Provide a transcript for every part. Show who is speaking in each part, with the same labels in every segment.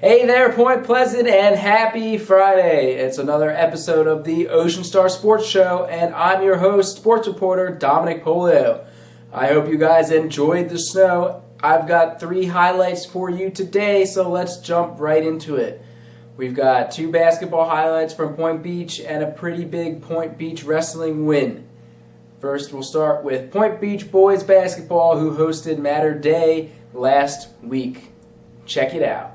Speaker 1: Hey there, Point Pleasant, and happy Friday. It's another episode of the Ocean Star Sports Show, and I'm your host, sports reporter Dominic Polio. I hope you guys enjoyed the snow. I've got 3 highlights for you today, so let's jump right into it. We've got 2 basketball highlights from Point Beach and a pretty big Point Beach wrestling win. First, we'll start with Point Beach boys basketball, who hosted Mater Dei last week. Check it out.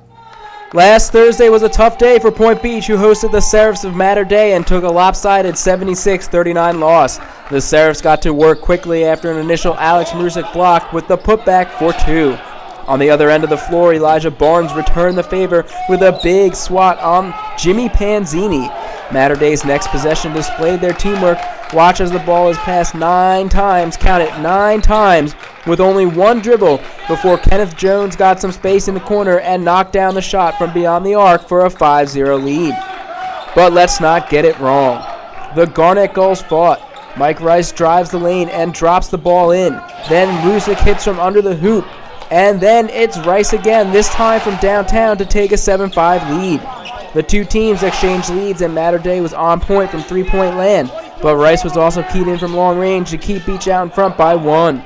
Speaker 2: Last Thursday was a tough day for Point Beach, who hosted the Seraphs of Mater Dei and took a lopsided 76-39 loss. The Seraphs got to work quickly after an initial Alex Marusic block with the putback for 2. On the other end of the floor, Elijah Barnes returned the favor with a big swat on Jimmy Panzini. Mater Dei's next possession displayed their teamwork. Watch as the ball is passed 9 times, count it, 9 times, with only 1 dribble before Kenneth Jones got some space in the corner and knocked down the shot from beyond the arc for a 5-0 lead. But let's not get it wrong. The Garnet Gulls fought. Mike Rice drives the lane and drops the ball in. Then Marusic hits from under the hoop. And then it's Rice again, this time from downtown to take a 7-5 lead. The 2 teams exchanged leads and Mater Dei was on point from 3-point land, but Rice was also keyed in from long range to keep Beach out in front by 1.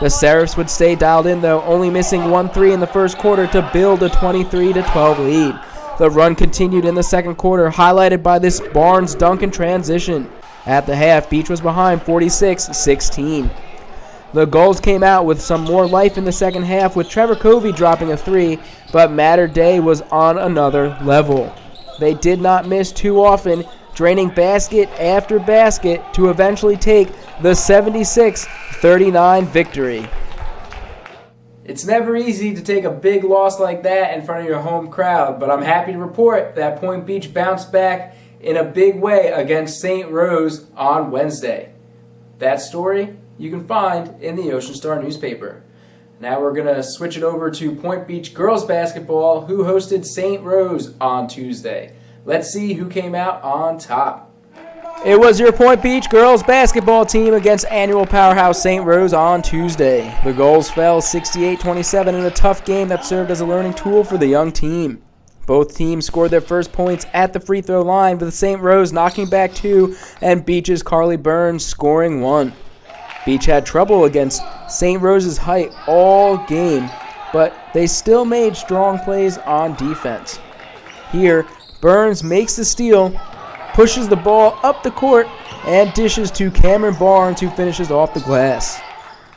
Speaker 2: The Seraphs would stay dialed in though, only missing 1 3 in the first quarter to build a 23-12 lead. The run continued in the second quarter, highlighted by this Barnes dunk in transition. At the half, Beach was behind 46-16. The Gulls came out with some more life in the second half, with Trevor Covey dropping a 3, but Mater Dei was on another level. They did not miss too often, draining basket after basket to eventually take the 76-39 victory.
Speaker 1: It's never easy to take a big loss like that in front of your home crowd, but I'm happy to report that Point Beach bounced back in a big way against St. Rose on Wednesday. That story you can find in the Ocean Star newspaper. Now we're going to switch it over to Point Beach girls basketball, who hosted St. Rose on Tuesday. Let's see who came out on top.
Speaker 2: It was your Point Beach girls basketball team against annual powerhouse St. Rose on Tuesday. The Gulls fell 68-27 in a tough game that served as a learning tool for the young team. Both teams scored their first points at the free throw line, with St. Rose knocking back 2 and Beach's Carly Burns scoring 1. Beach had trouble against St. Rose's height all game, but they still made strong plays on defense. Here, Burns makes the steal, pushes the ball up the court, and dishes to Cameron Barnes, who finishes off the glass.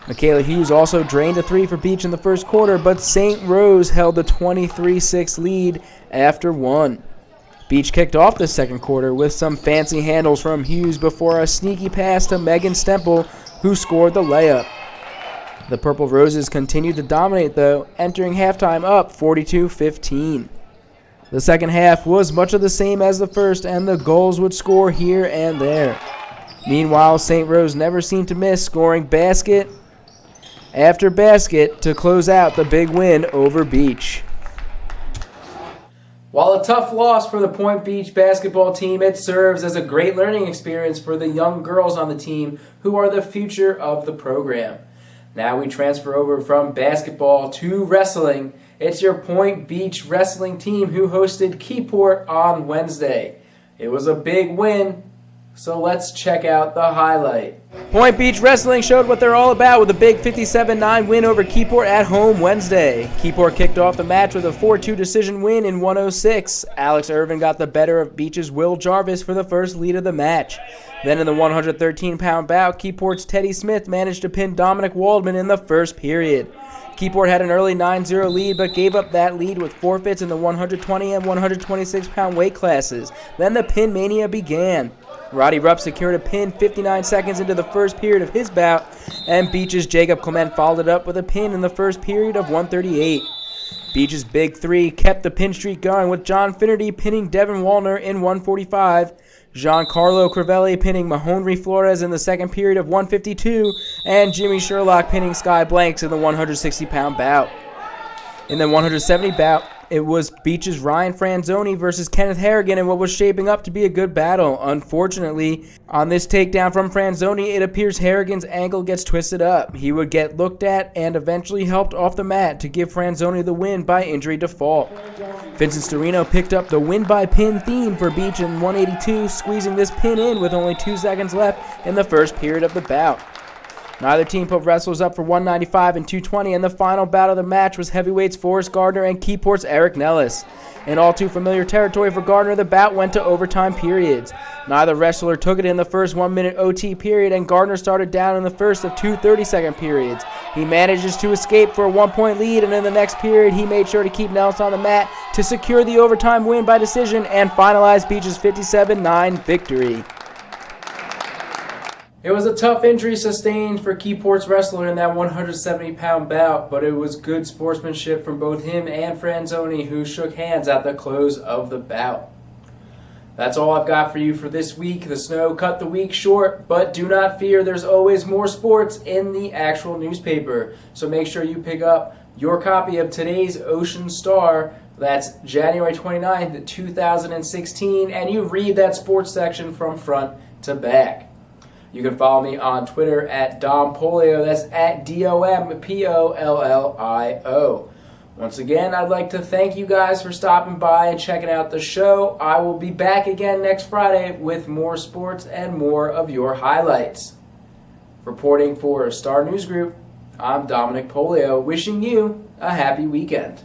Speaker 2: Michaela Hughes also drained a 3 for Beach in the first quarter, but St. Rose held the 23-6 lead after 1. Beach kicked off the second quarter with some fancy handles from Hughes before a sneaky pass to Megan Stemple, who scored the layup. The Purple Roses continued to dominate, though, entering halftime up 42-15. The second half was much of the same as the first, and the Gulls would score here and there. Meanwhile, St. Rose never seemed to miss, scoring basket after basket to close out the big win over Beach.
Speaker 1: While a tough loss for the Point Beach basketball team, it serves as a great learning experience for the young girls on the team, who are the future of the program. Now we transfer over from basketball to wrestling. It's your Point Beach wrestling team, who hosted Keyport on Wednesday. It was a big win, so let's check out the highlight.
Speaker 2: Point Beach Wrestling showed what they're all about with a big 57-9 win over Keyport at home Wednesday. Keyport kicked off the match with a 4-2 decision win in 106. Alex Irvin got the better of Beach's Will Jarvis for the first lead of the match. Then in the 113-pound bout, Keyport's Teddy Smith managed to pin Dominic Waldman in the first period. Keyport had an early 9-0 lead, but gave up that lead with forfeits in the 120 and 126-pound weight classes. Then the pin mania began. Roddy Rupp secured a pin 59 seconds into the first period of his bout, and Beach's Jacob Clement followed it up with a pin in the first period of 138. Beach's Big 3 kept the pin streak going, with John Finnerty pinning Devin Wallner in 145, Giancarlo Crivelli pinning Mahonry Flores in the second period of 152, and Jimmy Sherlock pinning Sky Blanks in the 160-pound bout. In the 170 it was Beach's Ryan Franzoni versus Kenneth Harrigan in what was shaping up to be a good battle. Unfortunately, on this takedown from Franzoni, it appears Harrigan's ankle gets twisted up. He would get looked at and eventually helped off the mat to give Franzoni the win by injury default. Vincent Storino picked up the win by pin theme for Beach in 182, squeezing this pin in with only 2 seconds left in the first period of the bout. Neither team put wrestlers up for 195 and 220, and the final bout of the match was heavyweights Forrest Gardner and Keyport's Eric Nellis. In all too familiar territory for Gardner, the bout went to overtime periods. Neither wrestler took it in the first 1-minute OT period, and Gardner started down in the first of 2 30-second periods. He manages to escape for a 1-point lead, and in the next period, he made sure to keep Nellis on the mat to secure the overtime win by decision and finalize Beach's 57-9 victory.
Speaker 1: It was a tough injury sustained for Keyport's wrestler in that 170-pound bout, but it was good sportsmanship from both him and Franzoni, who shook hands at the close of the bout. That's all I've got for you for this week. The snow cut the week short, but do not fear, there's always more sports in the actual newspaper. So make sure you pick up your copy of today's Ocean Star. That's January 29th, 2016, and you read that sports section from front to back. You can follow me on Twitter at Dom Polio. That's at DOMPOLLIO. Once again, I'd like to thank you guys for stopping by and checking out the show. I will be back again next Friday with more sports and more of your highlights. Reporting for Star News Group, I'm Dominic Polio, wishing you a happy weekend.